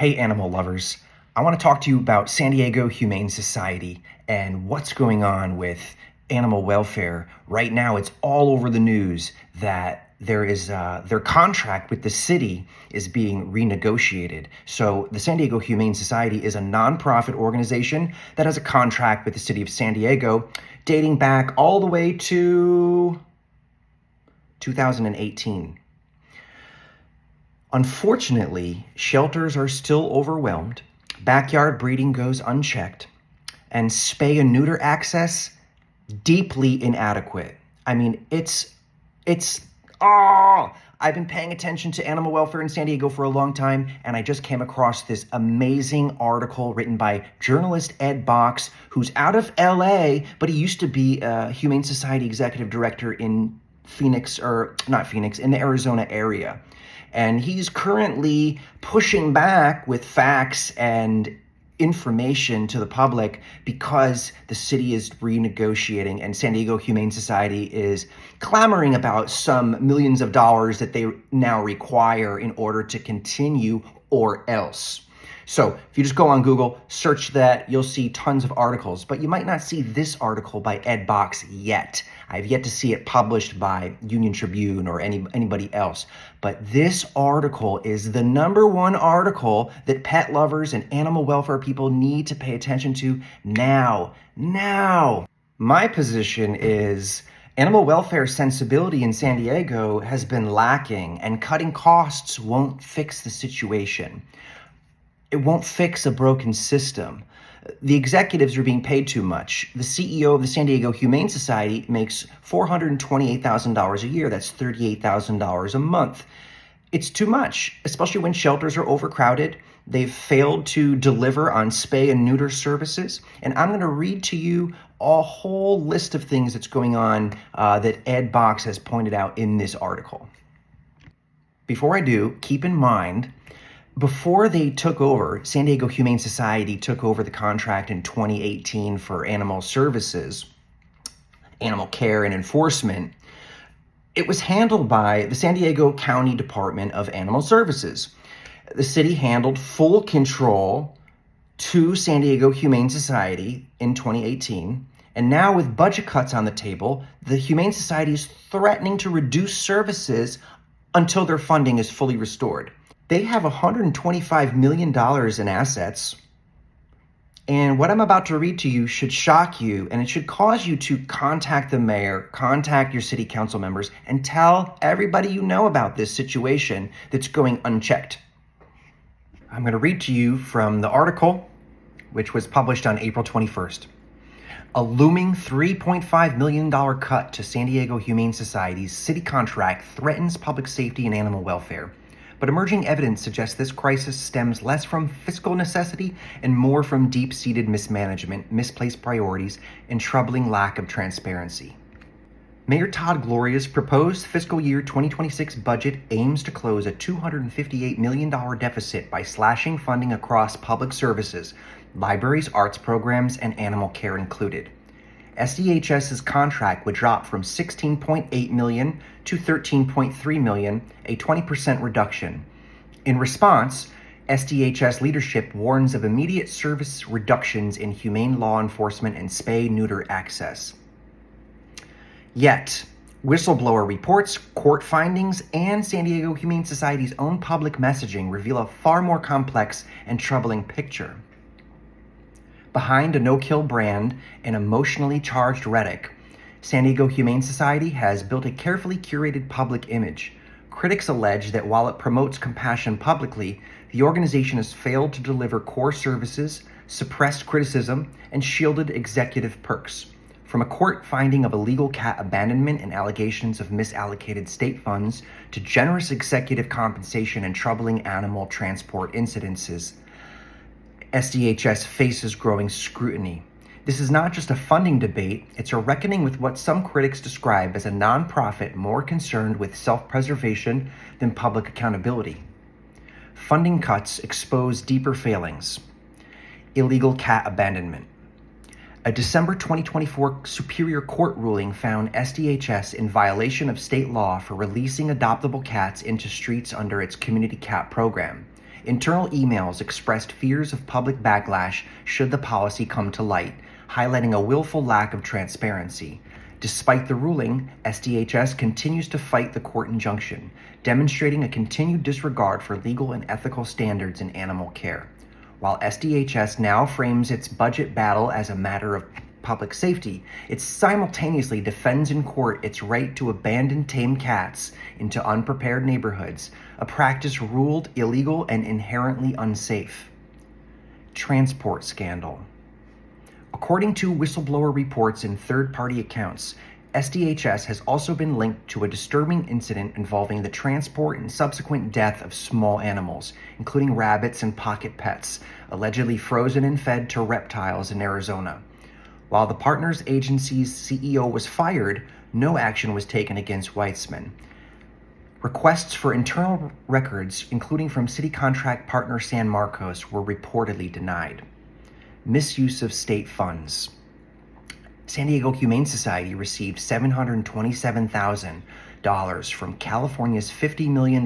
Hey, animal lovers. I want to talk to you about San Diego Humane Society and what's going on with animal welfare. Right now, it's all over the news that their contract with the city is being renegotiated. So the San Diego Humane Society is a nonprofit organization that has a contract with the city of San Diego dating back all the way to 2018. Unfortunately, shelters are still overwhelmed, backyard breeding goes unchecked, and spay and neuter access deeply inadequate. I mean, I've been paying attention to animal welfare in San Diego for a long time, and I just came across this amazing article written by journalist Ed Boks, who's out of LA, but he used to be a Humane Society executive director in Phoenix, or not Phoenix, in the Arizona area. And he's currently pushing back with facts and information to the public because the city is renegotiating and San Diego Humane Society is clamoring about some millions of dollars that they now require in order to continue or else. So if you just go on Google, search that, you'll see tons of articles, but you might not see this article by Ed Boks yet. I've yet to see it published by Union Tribune or anybody else. But this article is the number one article that pet lovers and animal welfare people need to pay attention to now. My position is animal welfare sensibility in San Diego has been lacking, and cutting costs won't fix the situation. It won't fix a broken system. The executives are being paid too much. The CEO of the San Diego Humane Society makes $428,000 a year. That's $38,000 a month. It's too much, especially when shelters are overcrowded. They've failed to deliver on spay and neuter services. And I'm going to read to you a whole list of things that's going on that Ed Boks has pointed out in this article. Before I do, keep in mind, before they took over, San Diego Humane Society took over the contract in 2018 for animal services, animal care and enforcement. It was handled by the San Diego County Department of Animal Services. The city handled full control to San Diego Humane Society in 2018. And now with budget cuts on the table, the Humane Society is threatening to reduce services until their funding is fully restored. They have $125 million in assets. And what I'm about to read to you should shock you, and it should cause you to contact the mayor, contact your city council members, and tell everybody you know about this situation that's going unchecked. I'm going to read to you from the article, which was published on April 21st. A looming $3.5 million cut to San Diego Humane Society's city contract threatens public safety and animal welfare. But emerging evidence suggests this crisis stems less from fiscal necessity and more from deep-seated mismanagement, misplaced priorities, and troubling lack of transparency. Mayor Todd Gloria's proposed fiscal year 2026 budget aims to close a $258 million deficit by slashing funding across public services, libraries, arts programs, and animal care included. SDHS's contract would drop from $16.8 million to $13.3 million, a 20% reduction. In response, SDHS leadership warns of immediate service reductions in humane law enforcement and spay-neuter access. Yet, whistleblower reports, court findings, and San Diego Humane Society's own public messaging reveal a far more complex and troubling picture. Behind a no-kill brand and emotionally charged rhetoric, San Diego Humane Society has built a carefully curated public image. Critics allege that while it promotes compassion publicly, the organization has failed to deliver core services, suppressed criticism, and shielded executive perks. From a court finding of illegal cat abandonment and allegations of misallocated state funds to generous executive compensation and troubling animal transport incidences, SDHS faces growing scrutiny. This is not just a funding debate, it's a reckoning with what some critics describe as a nonprofit more concerned with self-preservation than public accountability. Funding cuts expose deeper failings. Illegal cat abandonment. A December 2024 Superior Court ruling found SDHS in violation of state law for releasing adoptable cats into streets under its community cat program. Internal emails expressed fears of public backlash should the policy come to light, highlighting a willful lack of transparency. Despite the ruling, SDHS continues to fight the court injunction, demonstrating a continued disregard for legal and ethical standards in animal care. While SDHS now frames its budget battle as a matter of public safety, it simultaneously defends in court its right to abandon tame cats into unprepared neighborhoods, a practice ruled illegal and inherently unsafe. Transport scandal. According to whistleblower reports and third-party accounts, SDHS has also been linked to a disturbing incident involving the transport and subsequent death of small animals, including rabbits and pocket pets, allegedly frozen and fed to reptiles in Arizona. While the partners agency's CEO was fired, no action was taken against Weitzman. Requests for internal records, including from city contract partner San Marcos, were reportedly denied. Misuse of state funds. San Diego Humane Society received $727,000 from California's $50 million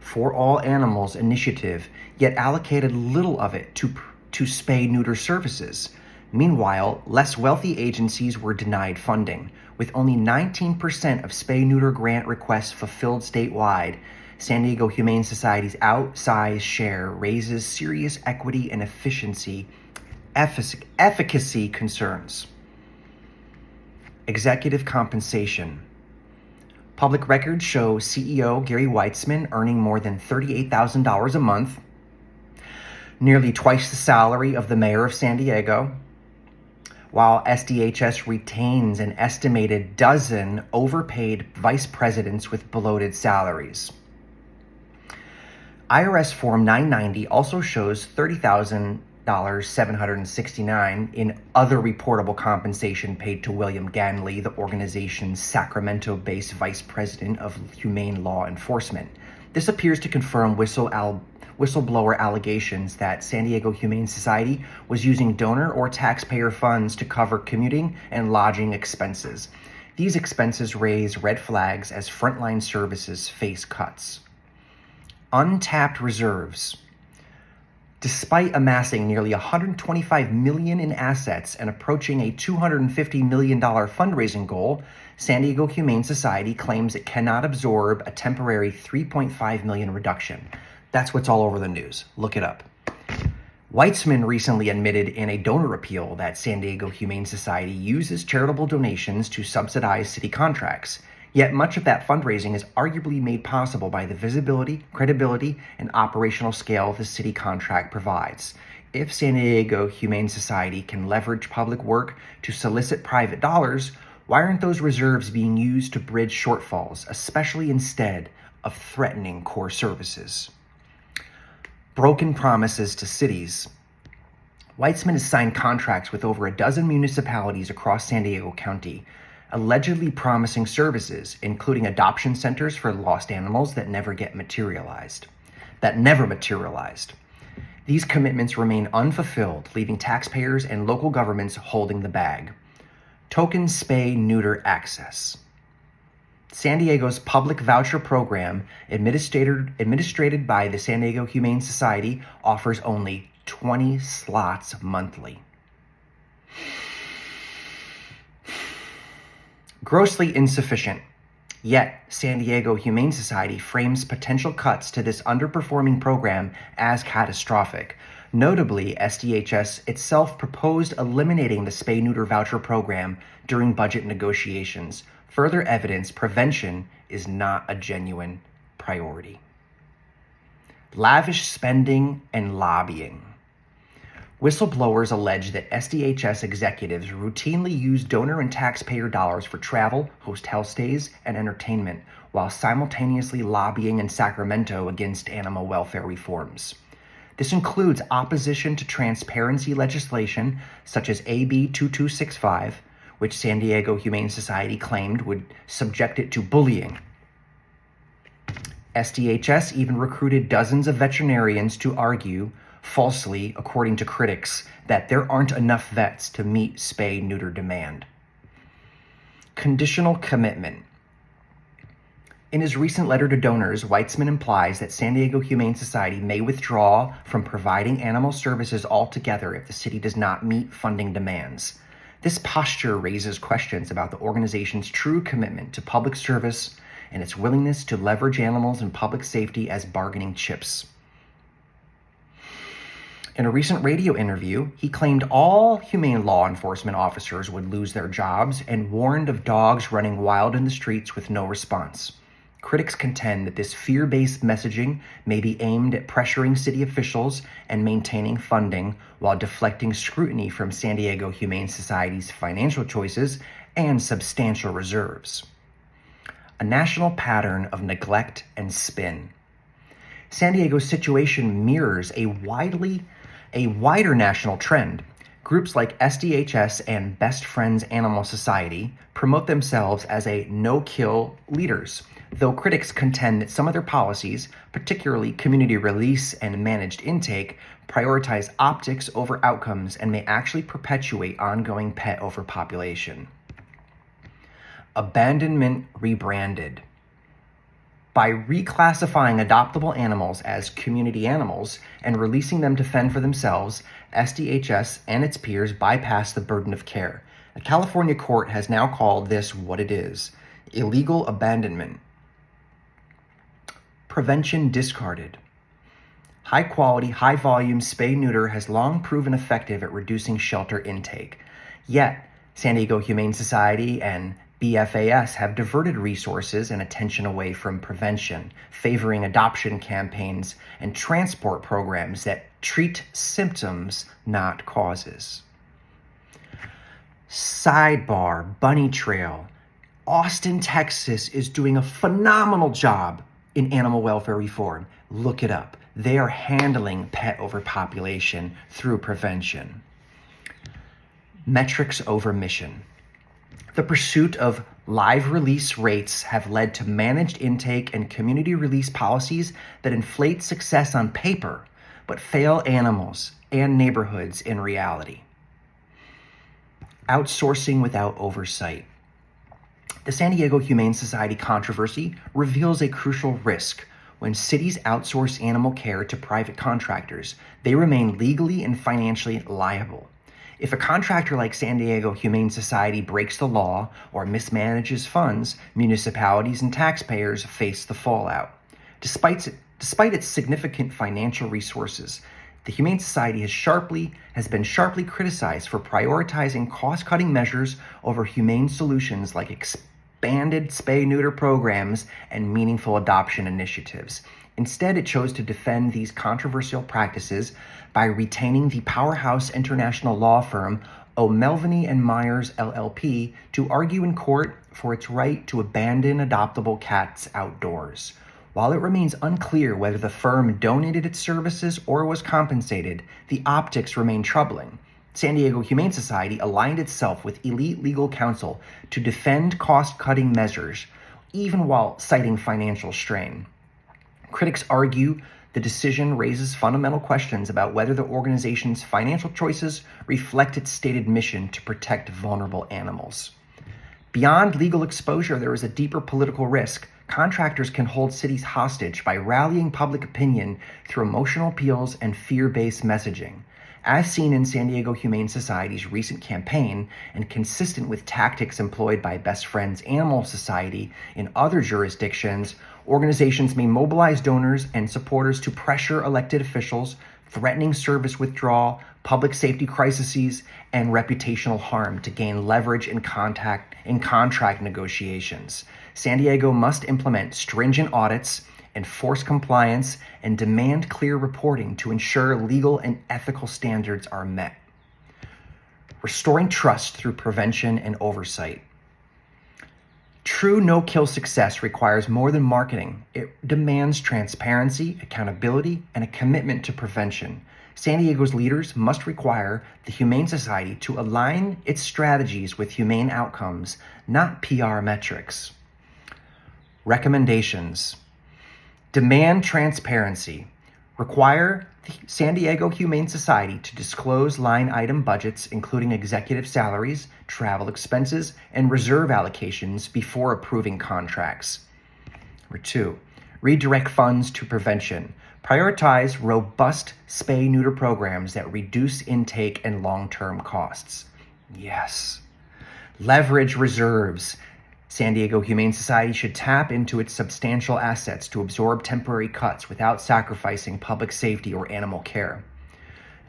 For All Animals initiative, yet allocated little of it to spay-neuter services. Meanwhile, less wealthy agencies were denied funding. With only 19% of spay-neuter grant requests fulfilled statewide, San Diego Humane Society's outsized share raises serious equity and efficacy concerns. Executive compensation. Public records show CEO Gary Weitzman earning more than $38,000 a month, nearly twice the salary of the mayor of San Diego, while SDHS retains an estimated dozen overpaid vice presidents with bloated salaries. IRS Form 990 also shows $30,769 in other reportable compensation paid to William Ganley, the organization's Sacramento-based vice president of humane law enforcement. This appears to confirm whistleblower allegations that San Diego Humane Society was using donor or taxpayer funds to cover commuting and lodging expenses. These expenses raise red flags as frontline services face cuts. Untapped reserves. Despite amassing nearly $125 million in assets and approaching a $250 million fundraising goal, San Diego Humane Society claims it cannot absorb a temporary $3.5 million reduction. That's what's all over the news. Look it up. Weitzman recently admitted in a donor appeal that San Diego Humane Society uses charitable donations to subsidize city contracts. Yet much of that fundraising is arguably made possible by the visibility, credibility, and operational scale the city contract provides. If San Diego Humane Society can leverage public work to solicit private dollars, why aren't those reserves being used to bridge shortfalls, especially instead of threatening core services? Broken promises to cities. Weitzman has signed contracts with over a dozen municipalities across San Diego County, allegedly promising services, including adoption centers for lost animals that never materialized. These commitments remain unfulfilled, leaving taxpayers and local governments holding the bag. Token spay-neuter access. San Diego's public voucher program, administered by the San Diego Humane Society, offers only 20 slots monthly. Grossly insufficient. Yet, San Diego Humane Society frames potential cuts to this underperforming program as catastrophic. Notably, SDHS itself proposed eliminating the spay-neuter voucher program during budget negotiations. Further evidence prevention is not a genuine priority. Lavish spending and lobbying. Whistleblowers allege that SDHS executives routinely use donor and taxpayer dollars for travel, hotel stays, and entertainment, while simultaneously lobbying in Sacramento against animal welfare reforms. This includes opposition to transparency legislation such as AB 2265, which San Diego Humane Society claimed would subject it to bullying. SDHS even recruited dozens of veterinarians to argue, falsely, according to critics, that there aren't enough vets to meet spay-neuter demand. Conditional commitment. In his recent letter to donors, Weitzman implies that San Diego Humane Society may withdraw from providing animal services altogether if the city does not meet funding demands. This posture raises questions about the organization's true commitment to public service and its willingness to leverage animals and public safety as bargaining chips. In a recent radio interview, he claimed all humane law enforcement officers would lose their jobs and warned of dogs running wild in the streets with no response. Critics contend that this fear-based messaging may be aimed at pressuring city officials and maintaining funding while deflecting scrutiny from San Diego Humane Society's financial choices and substantial reserves. A national pattern of neglect and spin. San Diego's situation mirrors a wider national trend. Groups like SDHS and Best Friends Animal Society promote themselves as a no-kill leaders, though critics contend that some of their policies, particularly community release and managed intake, prioritize optics over outcomes and may actually perpetuate ongoing pet overpopulation. Abandonment rebranded. By reclassifying adoptable animals as community animals and releasing them to fend for themselves, SDHS and its peers bypass the burden of care. A California court has now called this what it is: illegal abandonment. Prevention discarded. High-quality, high-volume spay-neuter has long proven effective at reducing shelter intake. Yet, San Diego Humane Society and BFAS have diverted resources and attention away from prevention, favoring adoption campaigns and transport programs that treat symptoms, not causes. Sidebar, Bunny Trail. Austin, Texas is doing a phenomenal job in animal welfare reform. Look it up. They are handling pet overpopulation through prevention. Metrics over mission. The pursuit of live release rates have led to managed intake and community release policies that inflate success on paper, but fail animals and neighborhoods in reality. Outsourcing without oversight. The San Diego Humane Society controversy reveals a crucial risk. When cities outsource animal care to private contractors, they remain legally and financially liable. If a contractor like San Diego Humane Society breaks the law or mismanages funds, municipalities and taxpayers face the fallout. Despite its significant financial resources, the Humane Society has been sharply criticized for prioritizing cost-cutting measures over humane solutions like expanded spay-neuter programs and meaningful adoption initiatives. Instead, it chose to defend these controversial practices by retaining the powerhouse international law firm O'Melveny and Myers LLP to argue in court for its right to abandon adoptable cats outdoors. While it remains unclear whether the firm donated its services or was compensated, the optics remain troubling. San Diego Humane Society aligned itself with elite legal counsel to defend cost-cutting measures, even while citing financial strain. Critics argue the decision raises fundamental questions about whether the organization's financial choices reflect its stated mission to protect vulnerable animals. Beyond legal exposure, there is a deeper political risk. Contractors can hold cities hostage by rallying public opinion through emotional appeals and fear-based messaging. As seen in San Diego Humane Society's recent campaign, and consistent with tactics employed by Best Friends Animal Society in other jurisdictions, organizations may mobilize donors and supporters to pressure elected officials, threatening service withdrawal, public safety crises, and reputational harm to gain leverage in contract negotiations. San Diego must implement stringent audits, enforce compliance, and demand clear reporting to ensure legal and ethical standards are met. Restoring trust through prevention and oversight. True no-kill success requires more than marketing. It demands transparency, accountability, and a commitment to prevention. San Diego's leaders must require the Humane Society to align its strategies with humane outcomes, not PR metrics. Recommendations. Demand transparency. Require the San Diego Humane Society to disclose line item budgets, including executive salaries, travel expenses, and reserve allocations before approving contracts. Number 2, redirect funds to prevention. Prioritize robust spay-neuter programs that reduce intake and long-term costs. Yes. Leverage reserves. San Diego Humane Society should tap into its substantial assets to absorb temporary cuts without sacrificing public safety or animal care.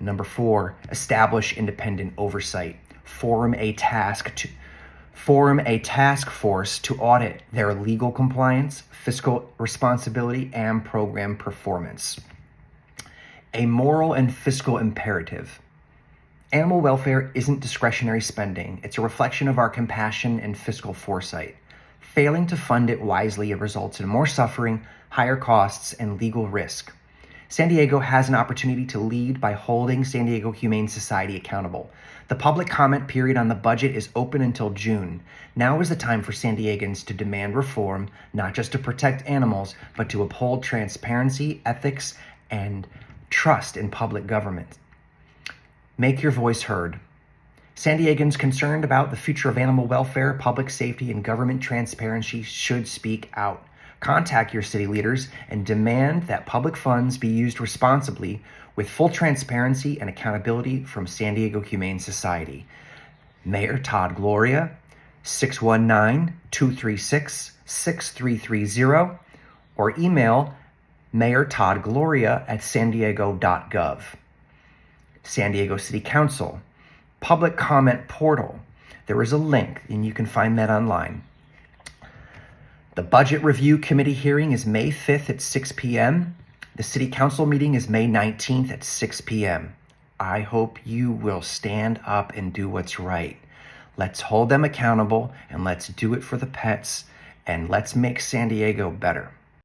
Number 4, establish independent oversight. Form a task force to audit their legal compliance, fiscal responsibility, and program performance. A moral and fiscal imperative. Animal welfare isn't discretionary spending. It's a reflection of our compassion and fiscal foresight. Failing to fund it wisely results in more suffering, higher costs, and legal risk. San Diego has an opportunity to lead by holding San Diego Humane Society accountable. The public comment period on the budget is open until June. Now is the time for San Diegans to demand reform, not just to protect animals, but to uphold transparency, ethics, and trust in public government. Make your voice heard. San Diegans concerned about the future of animal welfare, public safety, and government transparency should speak out. Contact your city leaders and demand that public funds be used responsibly with full transparency and accountability from San Diego Humane Society. Mayor Todd Gloria, 619-236-6330, or email mayortoddgloria@sandiego.gov. San Diego City Council, public comment portal. There is a link and you can find that online. The Budget Review Committee hearing is May 5th at 6 p.m. The City Council meeting is May 19th at 6 p.m. I hope you will stand up and do what's right. Let's hold them accountable and let's do it for the pets and let's make San Diego better.